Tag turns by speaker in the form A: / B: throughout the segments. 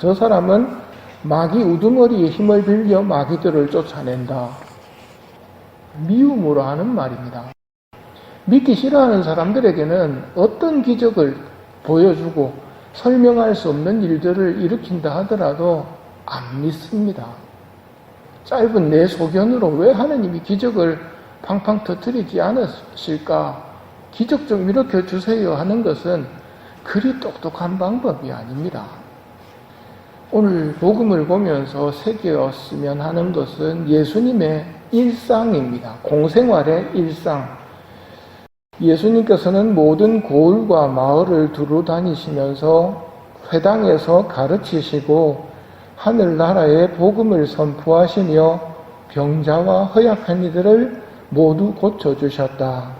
A: 저 사람은 마귀 우두머리에 힘을 빌려 마귀들을 쫓아낸다. 미움으로 하는 말입니다. 믿기 싫어하는 사람들에게는 어떤 기적을 보여주고 설명할 수 없는 일들을 일으킨다 하더라도 안 믿습니다. 짧은 내 소견으로 왜 하느님이 기적을 팡팡 터뜨리지 않으실까? 기적 좀 일으켜 주세요 하는 것은 그리 똑똑한 방법이 아닙니다. 오늘 복음을 보면서 새겼으면 하는 것은 예수님의 일상입니다. 공생활의 일상. 예수님께서는 모든 고을과 마을을 두루 다니시면서 회당에서 가르치시고 하늘나라의 복음을 선포하시며 병자와 허약한 이들을 모두 고쳐주셨다.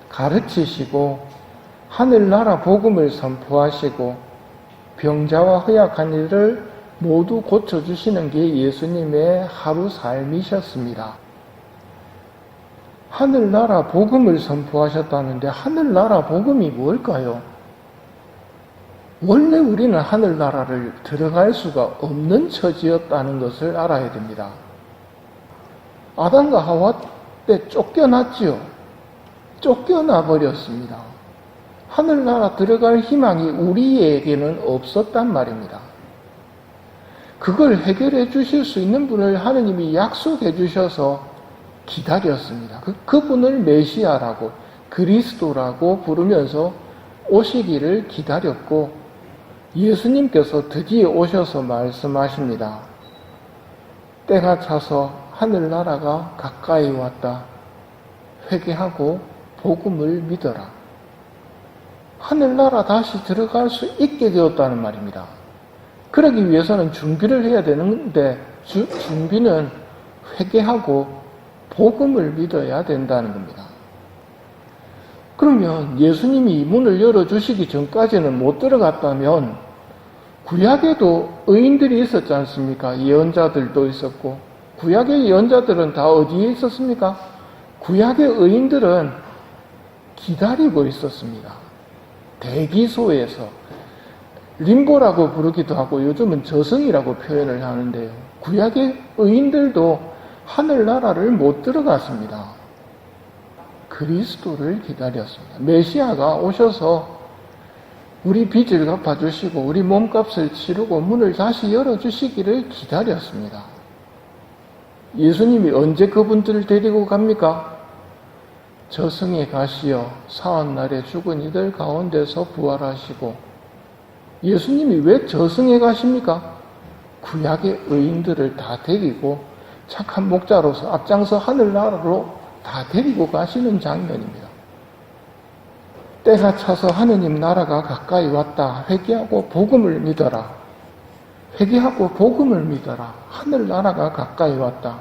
A: 가르치시고 하늘나라 복음을 선포하시고 병자와 허약한 이들을 모두 고쳐주시는 게 예수님의 하루 삶이셨습니다. 하늘나라 복음을 선포하셨다는데 하늘나라 복음이 뭘까요? 원래 우리는 하늘나라를 들어갈 수가 없는 처지였다는 것을 알아야 됩니다. 아담과 하와 때 쫓겨났지요. 쫓겨나 버렸습니다. 하늘나라 들어갈 희망이 우리에게는 없었단 말입니다. 그걸 해결해 주실 수 있는 분을 하느님이 약속해 주셔서 기다렸습니다. 그분을 메시아라고 그리스도라고 부르면서 오시기를 기다렸고 예수님께서 드디어 오셔서 말씀하십니다. 때가 차서 하늘나라가 가까이 왔다. 회개하고 복음을 믿어라. 하늘나라 다시 들어갈 수 있게 되었다는 말입니다. 그러기 위해서는 준비를 해야 되는데 준비는 회개하고 복음을 믿어야 된다는 겁니다. 그러면 예수님이 문을 열어주시기 전까지는 못 들어갔다면 구약에도 의인들이 있었지 않습니까? 예언자들도 있었고 구약의 예언자들은 다 어디에 있었습니까? 구약의 의인들은 기다리고 있었습니다. 대기소에서 림보라고 부르기도 하고 요즘은 저승이라고 표현을 하는데요. 구약의 의인들도 하늘나라를 못 들어갔습니다. 그리스도를 기다렸습니다. 메시아가 오셔서 우리 빚을 갚아주시고 우리 몸값을 치르고 문을 다시 열어주시기를 기다렸습니다. 예수님이 언제 그분들을 데리고 갑니까? 저승에 가시어 사흘날에 죽은 이들 가운데서 부활하시고 예수님이 왜 저승에 가십니까? 구약의 의인들을 다 데리고 착한 목자로서 앞장서 하늘나라로 다 데리고 가시는 장면입니다. 때가 차서 하느님 나라가 가까이 왔다. 회개하고 복음을 믿어라. 회개하고 복음을 믿어라. 하늘나라가 가까이 왔다.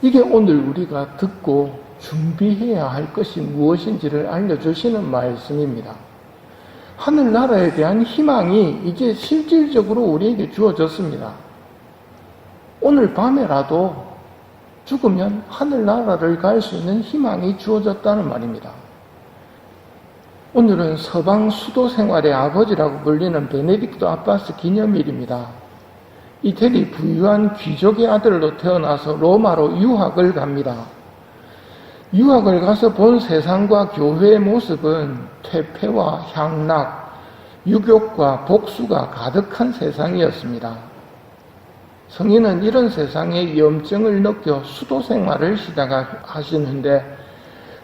A: 이게 오늘 우리가 듣고 준비해야 할 것이 무엇인지를 알려주시는 말씀입니다. 하늘나라에 대한 희망이 이제 실질적으로 우리에게 주어졌습니다. 오늘 밤에라도 죽으면 하늘나라를 갈 수 있는 희망이 주어졌다는 말입니다. 오늘은 서방 수도 생활의 아버지라고 불리는 베네딕토 아바스 기념일입니다. 이태리 부유한 귀족의 아들로 태어나서 로마로 유학을 갑니다. 유학을 가서 본 세상과 교회의 모습은 퇴폐와 향락, 유욕과 복수가 가득한 세상이었습니다. 성인은 이런 세상의 염증을 느껴 수도 생활을 시작하시는데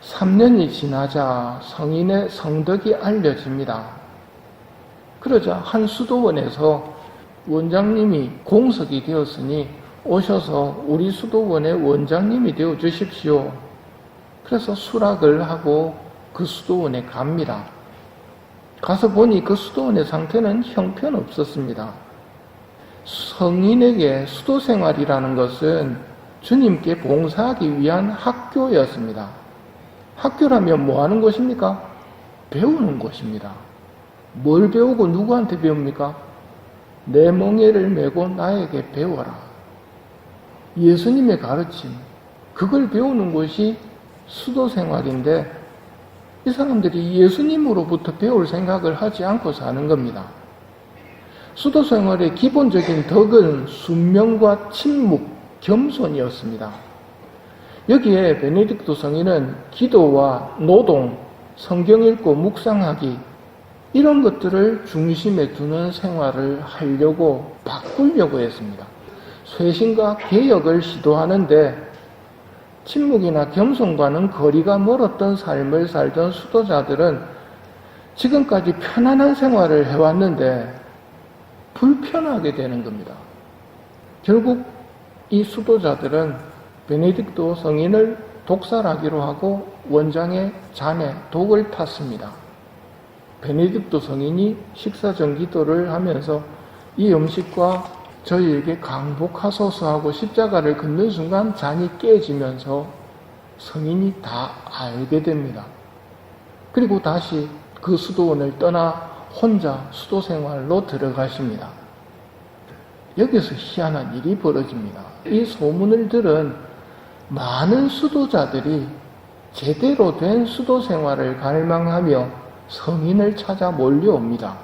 A: 3년이 지나자 성인의 성덕이 알려집니다. 그러자 한 수도원에서 원장님이 공석이 되었으니 오셔서 우리 수도원의 원장님이 되어 주십시오. 그래서 수락을 하고 그 수도원에 갑니다. 가서 보니 그 수도원의 상태는 형편없었습니다. 성인에게 수도 생활이라는 것은 주님께 봉사하기 위한 학교였습니다. 학교라면 뭐 하는 곳입니까? 배우는 곳입니다. 뭘 배우고 누구한테 배웁니까? 내 멍에를 메고 나에게 배워라. 예수님의 가르침, 그걸 배우는 곳이 수도 생활인데 이 사람들이 예수님으로부터 배울 생각을 하지 않고 사는 겁니다. 수도 생활의 기본적인 덕은 순명과 침묵, 겸손이었습니다. 여기에 베네딕토 성인은 기도와 노동, 성경 읽고 묵상하기 이런 것들을 중심에 두는 생활을 하려고 바꾸려고 했습니다. 쇄신과 개혁을 시도하는데 침묵이나 겸손과는 거리가 멀었던 삶을 살던 수도자들은 지금까지 편안한 생활을 해왔는데 불편하게 되는 겁니다. 결국 이 수도자들은 베네딕토 성인을 독살하기로 하고 원장의 잔에 독을 탔습니다. 베네딕토 성인이 식사전 기도를 하면서 이 음식과 저희에게 강복하소서 하고 십자가를 긋는 순간 잔이 깨지면서 성인이 다 알게 됩니다. 그리고 다시 그 수도원을 떠나 혼자 수도 생활로 들어가십니다. 여기서 희한한 일이 벌어집니다. 이 소문을 들은 많은 수도자들이 제대로 된 수도 생활을 갈망하며 성인을 찾아 몰려옵니다.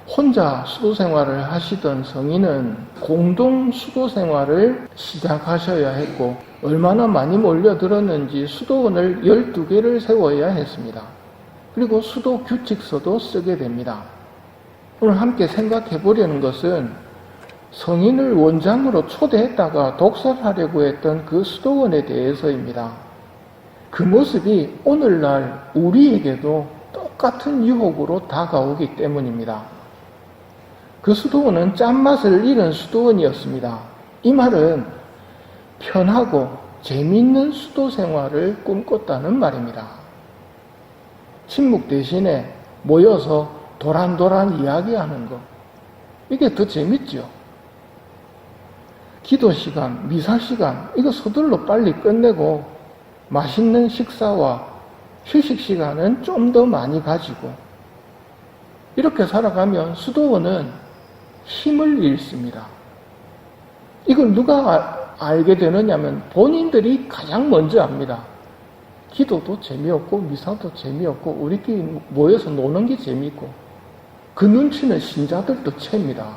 A: 혼자 수도 생활을 하시던 성인은 공동 수도 생활을 시작하셔야 했고 얼마나 많이 몰려들었는지 수도원을 12개를 세워야 했습니다. 그리고 수도 규칙서도 쓰게 됩니다. 오늘 함께 생각해 보려는 것은 성인을 원장으로 초대했다가 독살하려고 했던 그 수도원에 대해서입니다. 그 모습이 오늘날 우리에게도 똑같은 유혹으로 다가오기 때문입니다. 그 수도원은 짠맛을 잃은 수도원이었습니다. 이 말은 편하고 재미있는 수도 생활을 꿈꿨다는 말입니다. 침묵 대신에 모여서 도란도란 이야기하는 것, 이게 더 재밌죠. 기도 시간, 미사 시간, 이거 서둘러 빨리 끝내고 맛있는 식사와 휴식 시간은 좀 더 많이 가지고 이렇게 살아가면 수도원은 힘을 잃습니다. 이걸 누가 알게 되느냐면 본인들이 가장 먼저 압니다. 기도도 재미없고 미사도 재미없고 우리끼리 모여서 노는 게 재미있고 그 눈치는 신자들도 챕니다.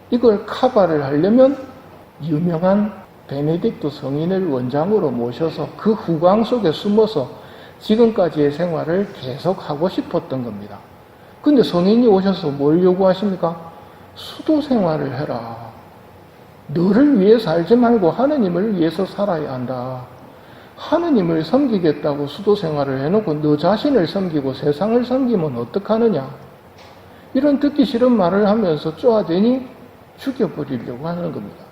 A: 이걸 커버를 하려면 유명한 베네딕토 성인을 원장으로 모셔서 그 후광 속에 숨어서 지금까지의 생활을 계속하고 싶었던 겁니다. 근데 성인이 오셔서 뭘 요구하십니까? 수도 생활을 해라. 너를 위해 살지 말고 하느님을 위해서 살아야 한다. 하느님을 섬기겠다고 수도 생활을 해놓고 너 자신을 섬기고 세상을 섬기면 어떡하느냐? 이런 듣기 싫은 말을 하면서 쪼아대니 죽여버리려고 하는 겁니다.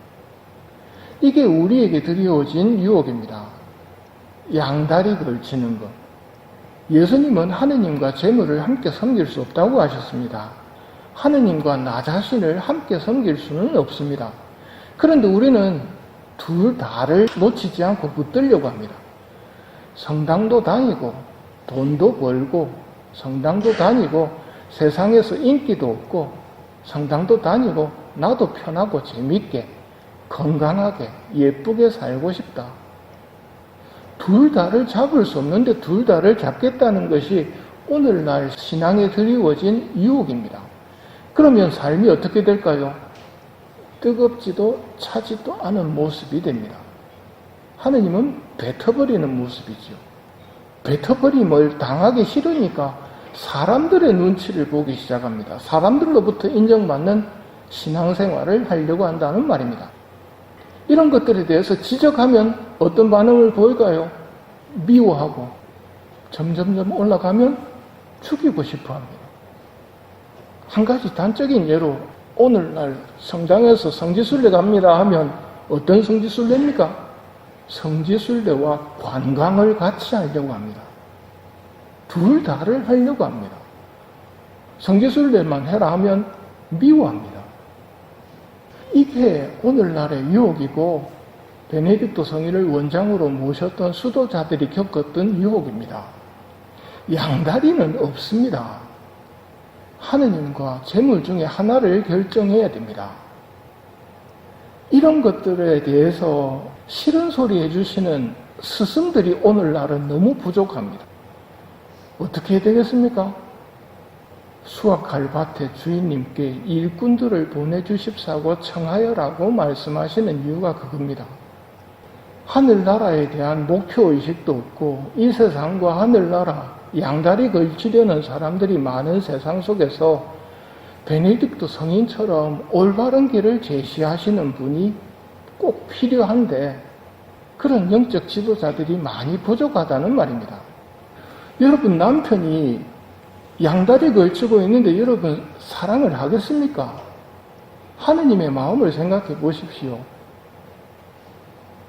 A: 이게 우리에게 드리워진 유혹입니다. 양다리 걸치는 것. 예수님은 하느님과 재물을 함께 섬길 수 없다고 하셨습니다. 하느님과 나 자신을 함께 섬길 수는 없습니다. 그런데 우리는 둘 다를 놓치지 않고 붙들려고 합니다. 성당도 다니고 돈도 벌고 성당도 다니고 세상에서 인기도 없고 성당도 다니고 나도 편하고 재밌게 건강하게 예쁘게 살고 싶다. 둘 다를 잡을 수 없는데 둘 다를 잡겠다는 것이 오늘날 신앙에 드리워진 유혹입니다. 그러면 삶이 어떻게 될까요? 뜨겁지도 차지도 않은 모습이 됩니다. 하느님은 뱉어버리는 모습이죠. 뱉어버림을 당하기 싫으니까 사람들의 눈치를 보기 시작합니다. 사람들로부터 인정받는 신앙생활을 하려고 한다는 말입니다. 이런 것들에 대해서 지적하면 어떤 반응을 보일까요? 미워하고 점점점 올라가면 죽이고 싶어 합니다. 한 가지 단적인 예로 오늘날 성당에서 성지순례 갑니다 하면 어떤 성지순례입니까? 성지순례와 관광을 같이 하려고 합니다. 둘 다를 하려고 합니다. 성지순례만 해라 하면 미워합니다. 이게 오늘날의 유혹이고 베네딕토 성인을 원장으로 모셨던 수도자들이 겪었던 유혹입니다. 양다리는 없습니다. 하느님과 재물 중에 하나를 결정해야 됩니다. 이런 것들에 대해서 싫은 소리 해주시는 스승들이 오늘날은 너무 부족합니다. 어떻게 해야 되겠습니까? 수확할 밭의 주인님께 일꾼들을 보내주십사고 청하여라고 말씀하시는 이유가 그겁니다. 하늘나라에 대한 목표의식도 없고 이 세상과 하늘나라 양다리 걸치려는 사람들이 많은 세상 속에서 베네딕토 성인처럼 올바른 길을 제시하시는 분이 꼭 필요한데 그런 영적 지도자들이 많이 부족하다는 말입니다. 여러분 남편이 양다리 걸치고 있는데 여러분 사랑을 하겠습니까? 하느님의 마음을 생각해 보십시오.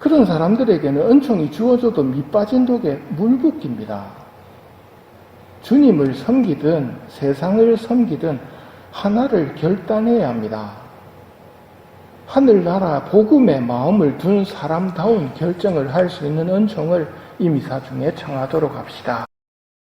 A: 그런 사람들에게는 은총이 주어져도 밑빠진 독에 물 붓기입니다. 주님을 섬기든 세상을 섬기든 하나를 결단해야 합니다. 하늘나라 복음의 마음을 둔 사람다운 결정을 할 수 있는 은총을 이 미사 중에 청하도록 합시다.